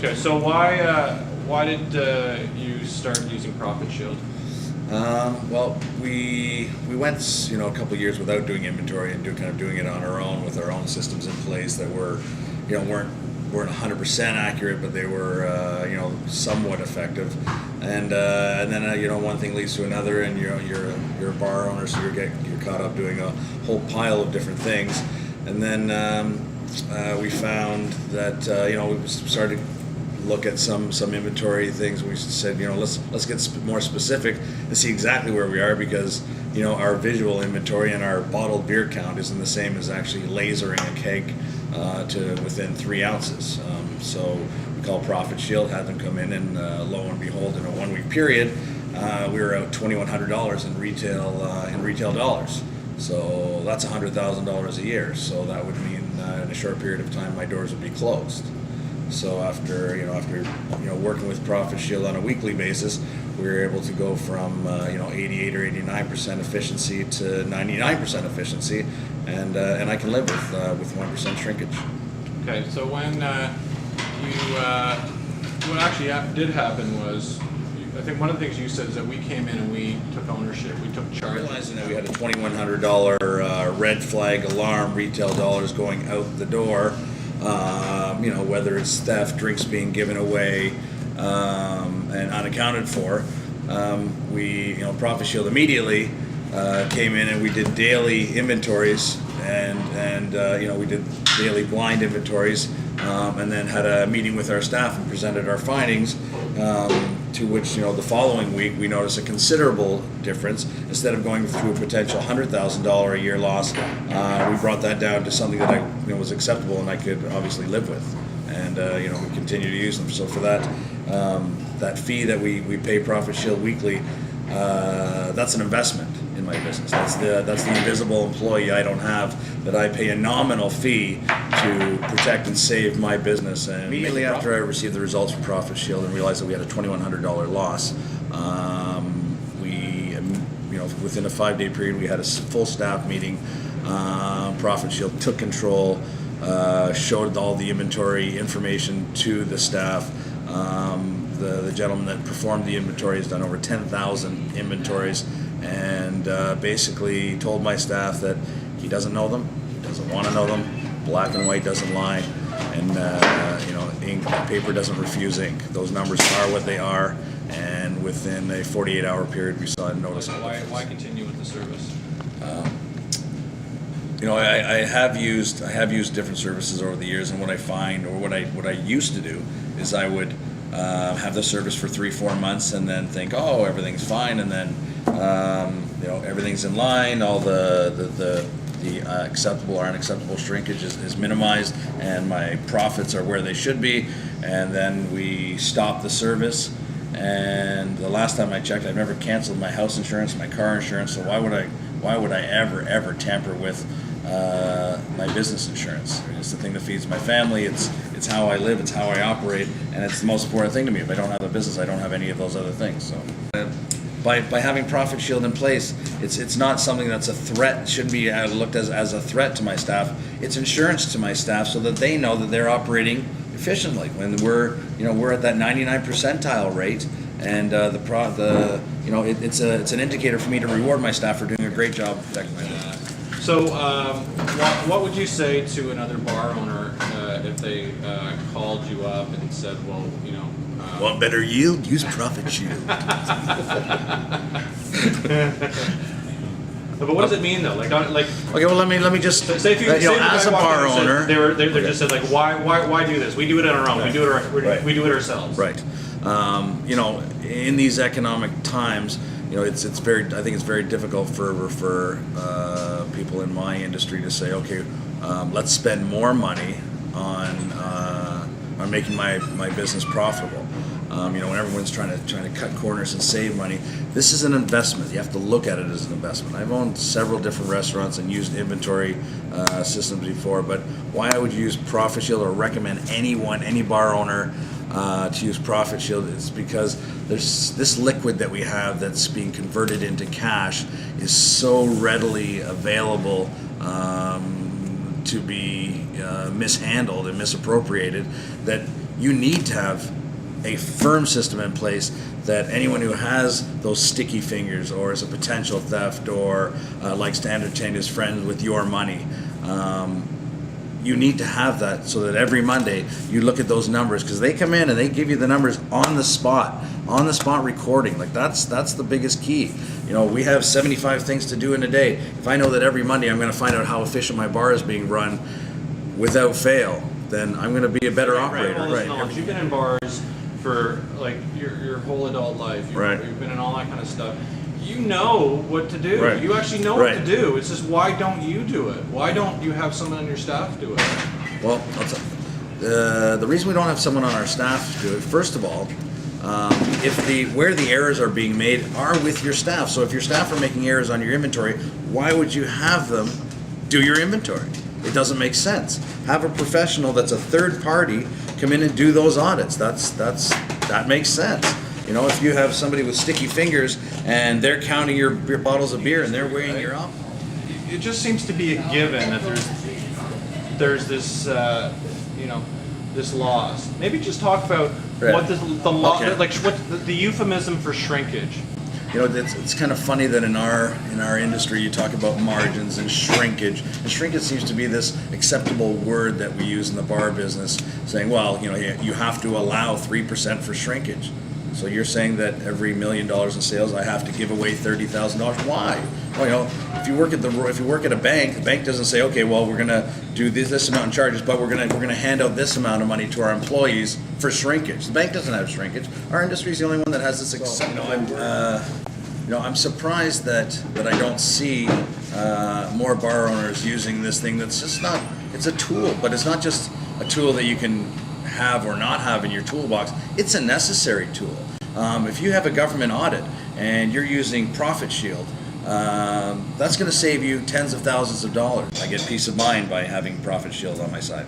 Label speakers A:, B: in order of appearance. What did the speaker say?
A: Okay, so why did you start using Profit Shield?
B: Well, we went a couple of years without doing inventory and doing it on our own with our own systems in place that were weren't 100% accurate, but they were somewhat effective. And then one thing leads to another, and you're a bar owner, so you're caught up doing a whole pile of different things. And then we found that we started to look at some inventory things. We said, let's get more specific and see exactly where we are, because our visual inventory and our bottled beer count isn't the same as actually lasering a keg to within 3 ounces. So we called Profit Shield, had them come in, and lo and behold, in a 1 week period, we were out $2,100 in retail dollars. So that's $100,000 a year. So that would mean in a short period of time my doors would be closed. So after working with Profit Shield on a weekly basis, we were able to go from 88 or 89% efficiency to 99% efficiency, and I can live with 1% shrinkage.
A: Okay, so when what actually did happen was, I think one of the things you said is that we came in and we took ownership, we took charge.
B: Realizing that we had a $2,100 red flag alarm, retail dollars going out the door. Whether it's theft, drinks being given away, and unaccounted for, Profit Shield immediately came in and we did daily inventories, and we did daily blind inventories, and then had a meeting with our staff and presented our findings. To which, the following week we noticed a considerable difference. Instead of going through a potential $100,000 a year loss, we brought that down to something that was acceptable and I could obviously live with, and we continue to use them. So for that fee that we pay Profit Shield weekly, that's an investment in my business. That's the invisible employee I don't have, that I pay a nominal fee to protect and save my business. And immediately after I received the results from Profit Shield and realized that we had a $2,100 loss, within a 5-day period we had a full staff meeting. Profit Shield took control, showed all the inventory information to the staff. The gentleman that performed the inventory has done over 10,000 inventories, and basically told my staff that he doesn't know them, he doesn't want to know them, black and white doesn't lie, and ink, paper doesn't refuse ink. Those numbers are what they are, and within a 48-hour period we saw a noticeable difference.
A: Why continue with the service?
B: I have used different services over the years, and what I find, or what I used to do, is I would have the service for 3-4 months and then think, oh, everything's fine, and then everything's in line, all the acceptable or unacceptable shrinkage is minimized, and my profits are where they should be, and then we stop the service. And the last time I checked, I've never canceled my house insurance, my car insurance, so why would I ever tamper with my business insurance? It's the thing that feeds my family. It's how I live. It's how I operate, and it's the most important thing to me. If I don't have a business, I don't have any of those other things. So, by having Profit Shield in place, it's not something that's a threat. It shouldn't be looked as a threat to my staff. It's insurance to my staff, so that they know that they're operating efficiently. When we're at that 99th percentile rate, and it's an indicator for me to reward my staff for doing a great job protecting my business.
A: So, what would you say to another bar owner if they called you up and said, well,
B: want better yield? Use Profit Shield.
A: But what does it mean though? Like
B: okay, well, let me just
A: say if you
B: as a bar owner,
A: they just said like, why do this? We do it on our own.
B: Right.
A: We do it ourselves.
B: Right. In these economic times, I think it's very difficult for people in my industry to say, okay, let's spend more money on making my business profitable. When everyone's trying to cut corners and save money, this is an investment. You have to look at it as an investment. I've owned several different restaurants and used inventory systems before, but why I would use Profit Shield or recommend any bar owner to use Profit Shield is because there's this liquid that we have that's being converted into cash is so readily available to be mishandled and misappropriated, that you need to have a firm system in place that anyone who has those sticky fingers or is a potential theft or likes to entertain his friends with your money, you need to have that so that every Monday you look at those numbers, because they come in and they give you the numbers on the spot recording. Like that's the biggest key. You know, we have 75 things to do in a day. If I know that every Monday I'm going to find out how efficient my bar is being run without fail, then I'm going to be a better operator.
A: Right. You've been in bars for like your whole adult life. You've been in all that kind of stuff. You know what to do.
B: Right.
A: You actually know what to do. It's just, why don't you do it? Why don't you have someone on your staff do it?
B: Well, the reason we don't have someone on our staff do it, first of all, where the errors are being made are with your staff. So if your staff are making errors on your inventory, why would you have them do your inventory? It doesn't make sense. Have a professional that's a third party come in and do those audits. That makes sense. You know, if you have somebody with sticky fingers and they're counting your bottles of beer and they're weighing your alcohol,
A: it just seems to be a given that there's this this loss. Maybe just talk about what the law, like what the euphemism for shrinkage.
B: You know, it's kind of funny that in our industry you talk about margins and shrinkage. And shrinkage seems to be this acceptable word that we use in the bar business, saying, well, you know, you have to allow 3% for shrinkage. So you're saying that every $1 million in sales, I have to give away $30,000? Why? Well, you know, if you work at a bank, the bank doesn't say, okay, well, we're going to do this amount in charges, but we're going to hand out this amount of money to our employees for shrinkage. The bank doesn't have shrinkage. Our industry is the only one that has this acceptable. I'm surprised that I don't see more bar owners using this thing. That's just not. It's a tool, but it's not just a tool that you can have or not have in your toolbox. It's a necessary tool. If you have a government audit and you're using Profit Shield, that's going to save you tens of thousands of dollars. I get peace of mind by having Profit Shield on my side.